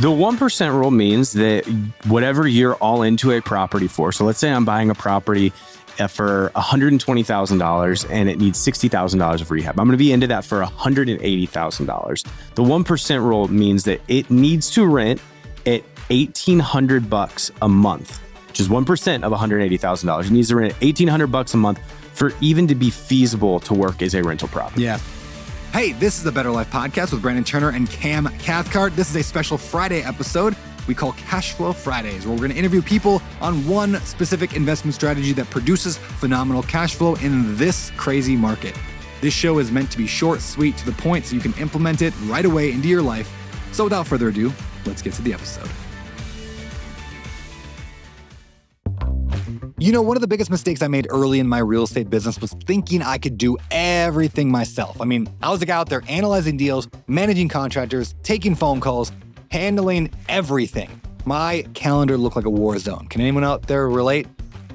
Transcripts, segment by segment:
The 1% rule means that whatever you're all into a property for, so let's say I'm buying a property for $120,000 and it needs $60,000 of rehab. I'm going to be into that for $180,000. The 1% rule means that it needs to rent at $1,800 a month, which is 1% of $180,000. It needs to rent at $1,800 a month for even to be feasible to work as a rental property. Yeah. Hey, this is the Better Life Podcast with Brandon Turner and Cam Cathcart. This is a special Friday episode we call Cash Flow Fridays, where we're going to interview people on one specific investment strategy that produces phenomenal cash flow in this crazy market. This show is meant to be short, sweet, to the point, so you can implement it right away into your life. So without further ado, let's get to the episode. You know, one of the biggest mistakes I made early in my real estate business was thinking I could do everything myself. I mean, I was the guy out there analyzing deals, managing contractors, taking phone calls, handling everything. My calendar looked like a war zone. Can anyone out there relate?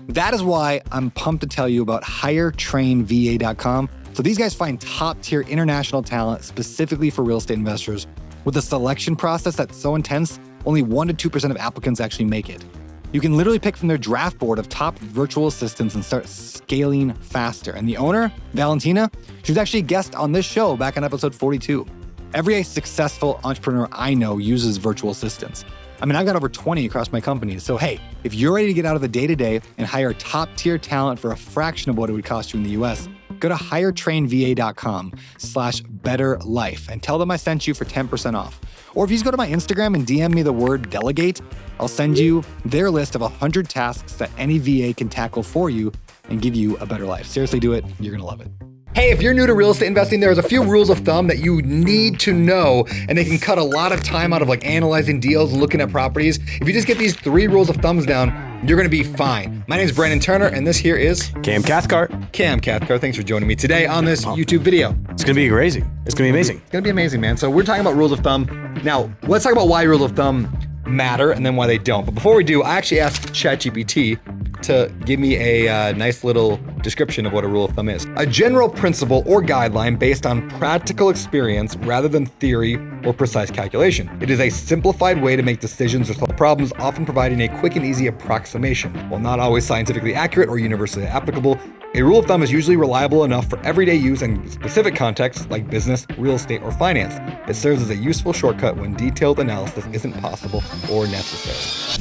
That is why I'm pumped to tell you about HireTrainVA.com. So these guys find top-tier international talent specifically for real estate investors with a selection process that's so intense, only 1% to 2% of applicants actually make it. You can literally pick from their draft board of top virtual assistants and start scaling faster. And the owner, Valentina, she was actually a guest on this show back on episode 42. Every successful entrepreneur I know uses virtual assistants. I mean, I've got over 20 across my company. So hey, if you're ready to get out of the day-to-day and hire top-tier talent for a fraction of what it would cost you in the US, go to HireTrainVA.com/betterlife and tell them I sent you for 10% off. Or if you just go to my Instagram and DM me the word delegate, I'll send you their list of 100 tasks that any VA can tackle for you and give you a better life. Seriously, do it. You're going to love it. Hey, if you're new to real estate investing, there's a few rules of thumb that you need to know, and they can cut a lot of time out of like analyzing deals and looking at properties. If you just get these 3 rules of thumbs down, you're going to be fine. My name is Brandon Turner, and this here is Cam Cathcart. Cam Cathcart. Thanks for joining me today on this YouTube video. It's going to be crazy. It's going to be amazing. It's going to be amazing, man. So we're talking about rules of thumb. Now, let's talk about why rules of thumb matter and then why they don't. But before we do, I actually asked ChatGPT to give me a nice little description of what a rule of thumb is. A general principle or guideline based on practical experience rather than theory or precise calculation. It is a simplified way to make decisions or solve problems, often providing a quick and easy approximation. While not always scientifically accurate or universally applicable, a rule of thumb is usually reliable enough for everyday use and specific contexts like business, real estate, or finance. It serves as a useful shortcut when detailed analysis isn't possible or necessary.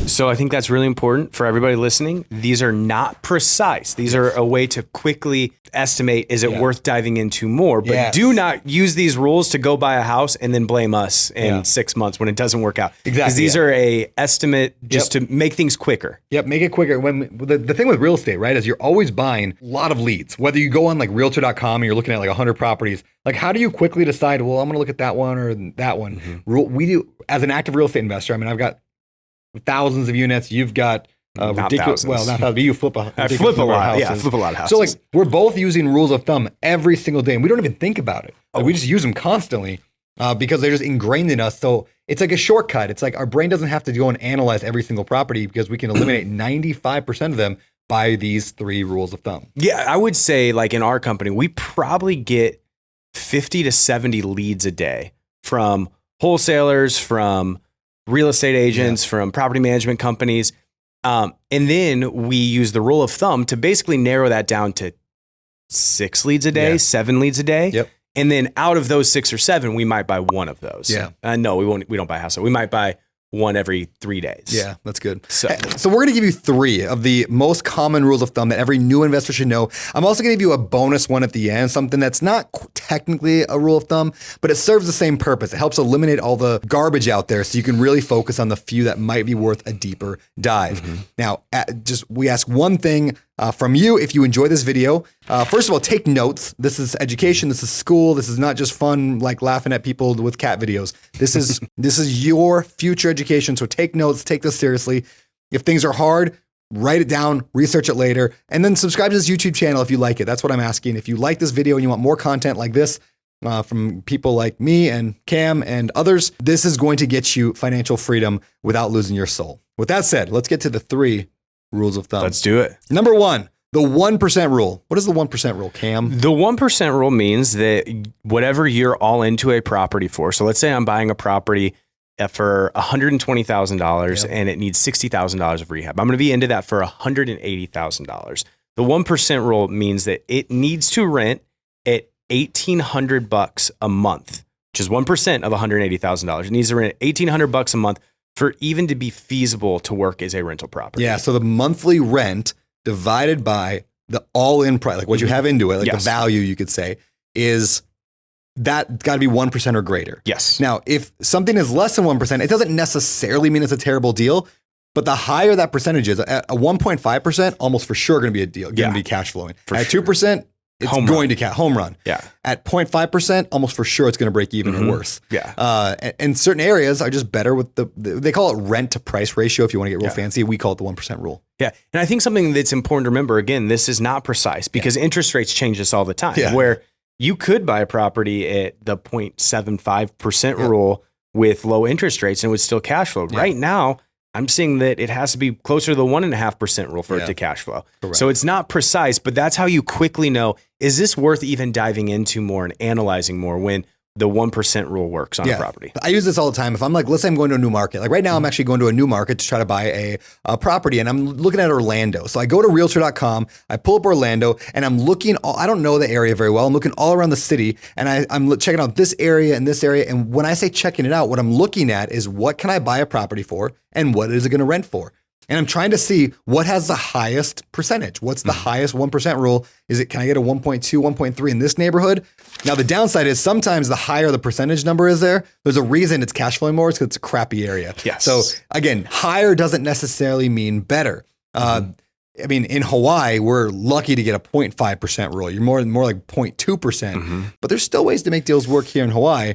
So I think that's really important for everybody listening. These are not precise. These are a way to quickly estimate, is it worth diving into more? But do not use these rules to go buy a house and then blame us in 6 months when it doesn't work out. Exactly. Because these are a estimate just to make things quicker. Yep, make it quicker. When the thing with real estate, right, is you're always buying a lot of leads. Whether you go on like realtor.com and you're looking at like 100 properties, like how do you quickly decide, well, I'm going to look at that one or that one? Mm-hmm. We do, as an active real estate investor, I mean, I've got thousands of units. You've got ridiculous. Well, not thousands, but you flip a lot. I flip a lot. Yeah, I flip a lot of houses. So like we're both using rules of thumb every single day, and we don't even think about it. Like, we just use them constantly because they're just ingrained in us. So it's like a shortcut. It's like our brain doesn't have to go and analyze every single property because we can eliminate 95% of them by these 3 rules of thumb. Yeah, I would say like in our company, we probably get 50 to 70 leads a day from wholesalers, from real estate agents, from property management companies. And then we use the rule of thumb to basically narrow that down to 6 leads a day, 7 leads a day. Yep. And then out of those 6 or 7, we might buy one of those. Yeah. No, we won't. We don't buy a house. We might buy one every 3 days. Yeah, that's good. So we're going to give you 3 of the most common rules of thumb that every new investor should know. I'm also going to give you a bonus one at the end, something that's not technically a rule of thumb, but it serves the same purpose. It helps eliminate all the garbage out there so you can really focus on the few that might be worth a deeper dive. Mm-hmm. Now, we ask one thing from you if you enjoy this video. First of all, take notes. This is education. This is school. This is not just fun, like laughing at people with cat videos. This is your future education. So take notes. Take this seriously. If things are hard, write it down, research it later, and then subscribe to this YouTube channel if you like it. That's what I'm asking. If you like this video and you want more content like this from people like me and Cam and others, this is going to get you financial freedom without losing your soul. With that said, let's get to the 3 rules of thumb. Let's do it. Number 1, the 1% rule. What is the 1% rule, Cam? The 1% rule means that whatever you're all into a property for, so let's say I'm buying a property for $120,000 Yep. and it needs $60,000 of rehab. I'm going to be into that for $180,000. The 1% rule means that it needs to rent at $1,800 a month, which is 1% of $180,000. It needs to rent $1,800 a month for even to be feasible to work as a rental property. Yeah. So the monthly rent divided by the all-in price, like what you have into it, like the value, you could say, is that got to be 1% or greater. Yes. Now, if something is less than 1%, it doesn't necessarily mean it's a terrible deal, but the higher that percentage is, at a 1.5%, almost for sure going to be a deal, going to be cash flowing. At 2%, it's going to home run. Yeah. At 0.5%, almost for sure it's going to break even or worse. Yeah. And certain areas are just better with they call it rent to price ratio. If you want to get real fancy, we call it the 1% rule. Yeah. And I think something that's important to remember, again, this is not precise because interest rates change this all the time, where you could buy a property at the 0.75% rule with low interest rates and it would still cash flow. Right now, I'm seeing that it has to be closer to the 1.5% rule for it to cash flow. Correct. So it's not precise, but that's how you quickly know, is this worth even diving into more and analyzing more when the 1% rule works on a property? I use this all the time. If I'm like, let's say I'm going to a new market. Like right now, I'm actually going to a new market to try to buy a property and I'm looking at Orlando. So I go to realtor.com, I pull up Orlando and I'm looking, I don't know the area very well. I'm looking all around the city and I'm checking out this area and this area. And when I say checking it out, what I'm looking at is what can I buy a property for and what is it going to rent for? And I'm trying to see what has the highest percentage. What's the highest 1% rule? Can I get a 1.2, 1.3 in this neighborhood? Now, the downside is sometimes the higher the percentage number is there's a reason it's cash flowing more. It's because it's a crappy area. Yes. So again, higher doesn't necessarily mean better. I mean, in Hawaii, we're lucky to get a 0.5% rule. You're more like 0.2%. But there's still ways to make deals work here in Hawaii.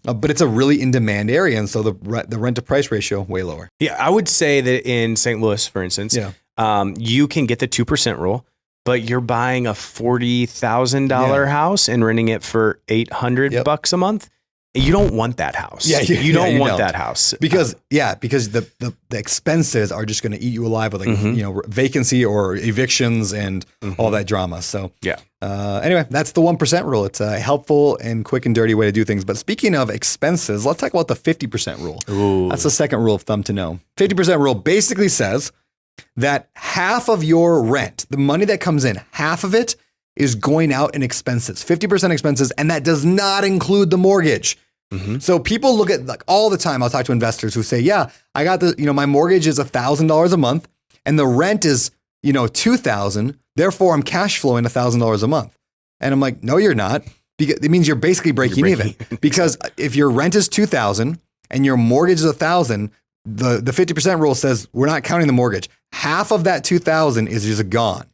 But it's a really in-demand area, and so the rent-to-price ratio, way lower. Yeah, I would say that in St. Louis, for instance, you can get the 2% rule, but you're buying a $40,000 house and renting it for $800 a month. You don't want that house. You don't want that house because the expenses are just going to eat you alive with vacancy or evictions and all that drama. So anyway, that's the 1% rule. It's a helpful and quick and dirty way to do things. But speaking of expenses, let's talk about the 50% rule. Ooh. That's the second rule of thumb to know. 50% rule basically says that half of your rent, the money that comes in, half of it is going out in expenses, 50% expenses, and that does not include the mortgage. So people look at, like, all the time, I'll talk to investors who say, I got my mortgage is $1,000 a month and the rent is, $2,000. Therefore I'm cash flowing $1,000 a month. And I'm like, no, you're not. Because it means you're basically breaking even because if your rent is $2,000 and your mortgage is $1,000, the 50% rule says we're not counting the mortgage. Half of that $2,000 is just gone.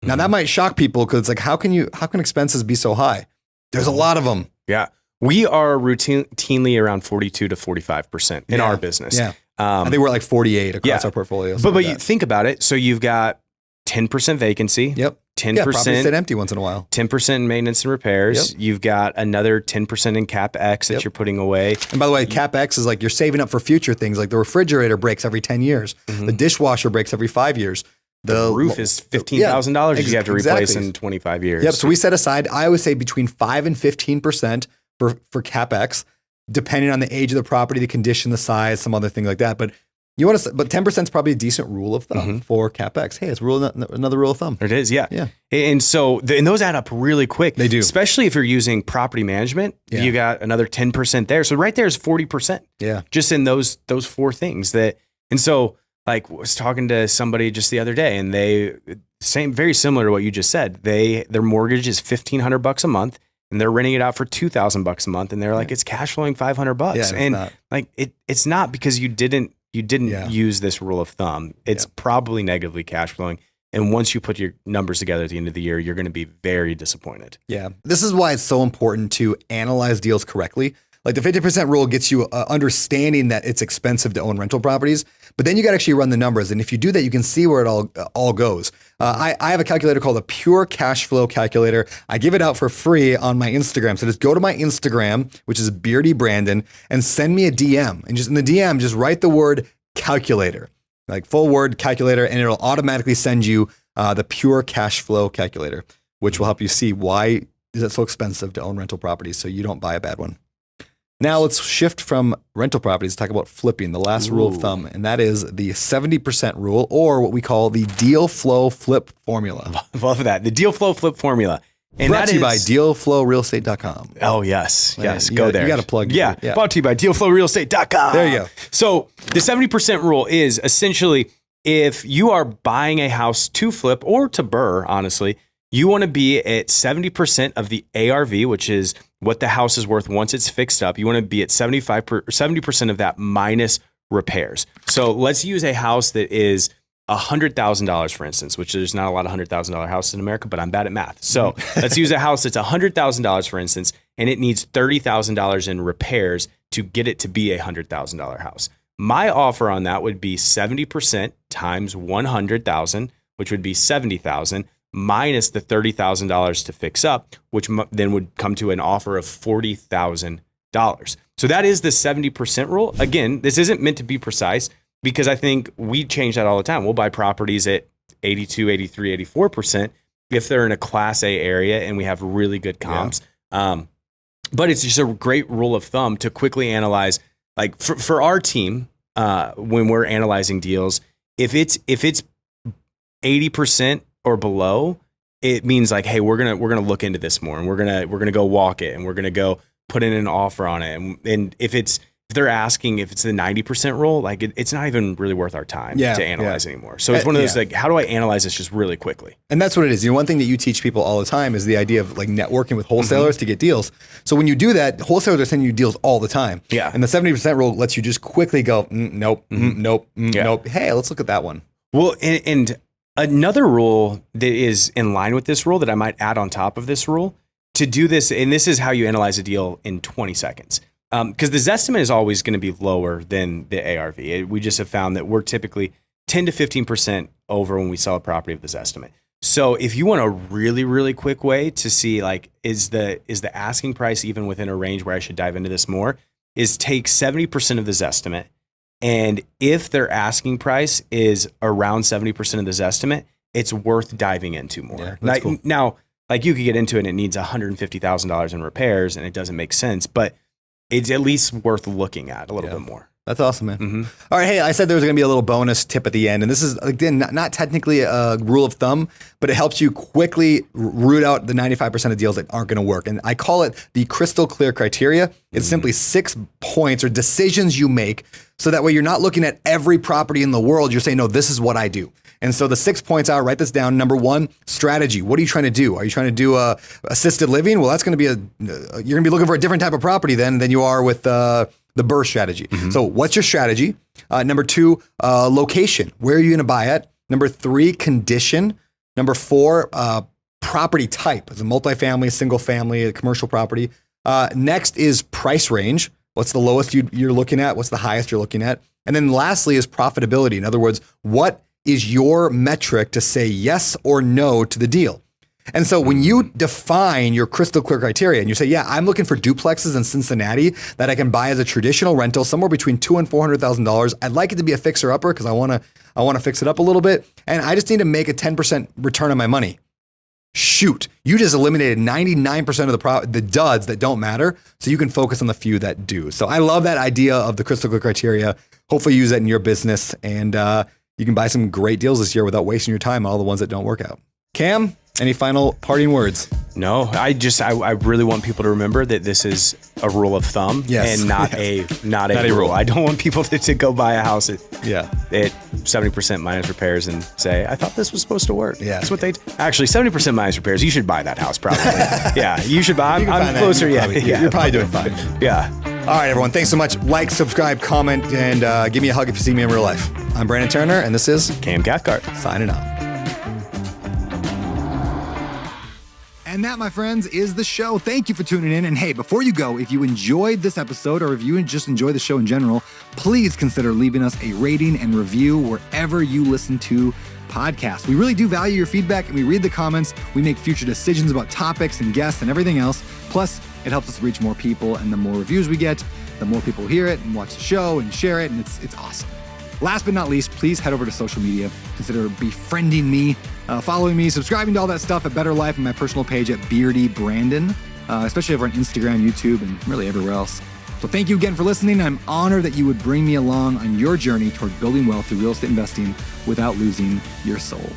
Now that might shock people because it's like, how can expenses be so high? There's a lot of them. Yeah. We are routinely around 42 to 45% in our business. Yeah. I think we're at like 48 across our portfolio. But you think about it. So you've got 10% vacancy. Yep. 10% properties sit empty once in a while. 10% in maintenance and repairs. Yep. You've got another 10% in CapEx that you're putting away. And by the way, CapEx is like you're saving up for future things. Like the refrigerator breaks every 10 years. The dishwasher breaks every 5 years. The roof is $15,000 you have to replace in 25 years. Yep. So we set aside, I always say between 5 and 15% for CapEx, depending on the age of the property, the condition, the size, some other thing like that. But but 10% is probably a decent rule of thumb for CapEx. Hey, it's another rule of thumb. It is, yeah. And so, and those add up really quick. They do. Especially if you're using property management, you got another 10% there. So right there is 40%. Yeah. Just in those four things and so, like, I was talking to somebody just the other day and very similar to what you just said. Their mortgage is $1,500 a month. And they're renting it out for $2,000 a month, and they're like, it's cash flowing $500. Yeah, and not. Like it's not because you didn't use this rule of thumb. It's probably negatively cash flowing. And once you put your numbers together at the end of the year, you're going to be very disappointed. Yeah, this is why it's so important to analyze deals correctly. Like the 50% rule gets you understanding that it's expensive to own rental properties, but then you got to actually run the numbers. And if you do that, you can see where it all goes. I have a calculator called the Pure Cash Flow Calculator. I give it out for free on my Instagram. So just go to my Instagram, which is Beardy Brandon, and send me a DM. And just in the DM, just write the word calculator, like full word calculator, and it'll automatically send you the Pure Cash Flow Calculator, which will help you see why is it so expensive to own rental properties so you don't buy a bad one. Now let's shift from rental properties to talk about flipping, the last rule of thumb, and that is the 70% rule, or what we call the deal flow flip formula. Love that. The deal flow flip formula. And Brought to you by dealflowrealestate.com. Oh, yes. Go there. You got to plug. Yeah. Brought to you by dealflowrealestate.com. There you go. So the 70% rule is essentially if you are buying a house to flip or to burr, honestly, you want to be at 70% of the ARV, which is what the house is worth once it's fixed up. You want to be at 70% of that minus repairs. So let's use a house that is $100,000, for instance, which there's not a lot of $100,000 houses in America, but I'm bad at math. So let's use a house that's $100,000, for instance, and it needs $30,000 in repairs to get it to be a $100,000 house. My offer on that would be 70% times 100,000, which would be 70,000, minus the $30,000 to fix up, which then would come to an offer of $40,000. So that is the 70% rule. Again, this isn't meant to be precise because I think we change that all the time. We'll buy properties at 82, 83, 84% if they're in a Class A area and we have really good comps. Yeah. But it's just a great rule of thumb to quickly analyze. Like for our team, when we're analyzing deals, if it's 80% or below, it means like, hey, we're gonna look into this more, and we're gonna go walk it, and we're gonna go put in an offer on it. And if they're asking if it's the 90% rule, like it's not even really worth our time to analyze anymore. So it's one of those like, how do I analyze this just really quickly? And that's what it is. You know, one thing that you teach people all the time is the idea of like networking with wholesalers to get deals. So when you do that, wholesalers are sending you deals all the time. Yeah. And the 70% rule lets you just quickly go, nope, nope, nope. Hey, let's look at that one. Well, and another rule that is in line with this rule that I might add on top of this rule to do this, and this is how you analyze a deal in 20 seconds. Because the Zestimate is always going to be lower than the ARV. We just have found that we're typically 10 to 15% over when we sell a property of the Zestimate. So if you want a really, really quick way to see like, is the asking price even within a range where I should dive into this more, is take 70% of the Zestimate. And if their asking price is around 70% of the Zestimate, it's worth diving into more. Yeah, cool. Now, like you could get into it and it needs $150,000 in repairs and it doesn't make sense, but it's at least worth looking at a little bit more. That's awesome, man. All right. Hey, I said there was going to be a little bonus tip at the end. And this is, again, not technically a rule of thumb, but it helps you quickly root out the 95% of deals that aren't going to work. And I call it the crystal clear criteria. It's simply 6 points or decisions you make. So that way you're not looking at every property in the world. You're saying, no, this is what I do. And so the 6 points out, write this down. Number 1, strategy. What are you trying to do? Are you trying to do assisted living? Well, that's going to be you're going to be looking for a different type of property than you are with the burr strategy. So what's your strategy? Number 2, location. Where are you going to buy it? Number 3, condition. Number 4, property type. Is it multifamily, single family, a commercial property? Next is price range. What's the lowest you're looking at? What's the highest you're looking at? And then lastly is profitability. In other words, what is your metric to say yes or no to the deal? And so when you define your crystal clear criteria and you say, yeah, I'm looking for duplexes in Cincinnati that I can buy as a traditional rental somewhere between $200,000 and $400,000. I'd like it to be a fixer upper because I want to fix it up a little bit. And I just need to make a 10% return on my money. Shoot, you just eliminated 99% of the duds that don't matter, so you can focus on the few that do. So I love that idea of the crystal clear criteria. Hopefully use that in your business, and you can buy some great deals this year without wasting your time on all the ones that don't work out. Cam, any final parting words? No, I really want people to remember that this is a rule of thumb and not a rule. I don't want people to go buy a house at 70% minus repairs and say, I thought this was supposed to work. Yeah. That's what actually 70% minus repairs. You should buy that house probably. Yeah, you should buy. I'm closer. You're probably doing fine. Yeah. All right, everyone. Thanks so much. Like, subscribe, comment, and give me a hug if you see me in real life. I'm Brandon Turner, and this is Cam Cathcart signing out. And that, my friends, is the show. Thank you for tuning in. And hey, before you go, if you enjoyed this episode or if you just enjoy the show in general, please consider leaving us a rating and review wherever you listen to podcasts. We really do value your feedback and we read the comments. We make future decisions about topics and guests and everything else. Plus, it helps us reach more people, and the more reviews we get, the more people hear it and watch the show and share it, and it's awesome. Last but not least, please head over to social media. Consider befriending me, following me, subscribing to all that stuff at Better Life and my personal page at Beardy Brandon, especially over on Instagram, YouTube, and really everywhere else. So thank you again for listening. I'm honored that you would bring me along on your journey toward building wealth through real estate investing without losing your soul.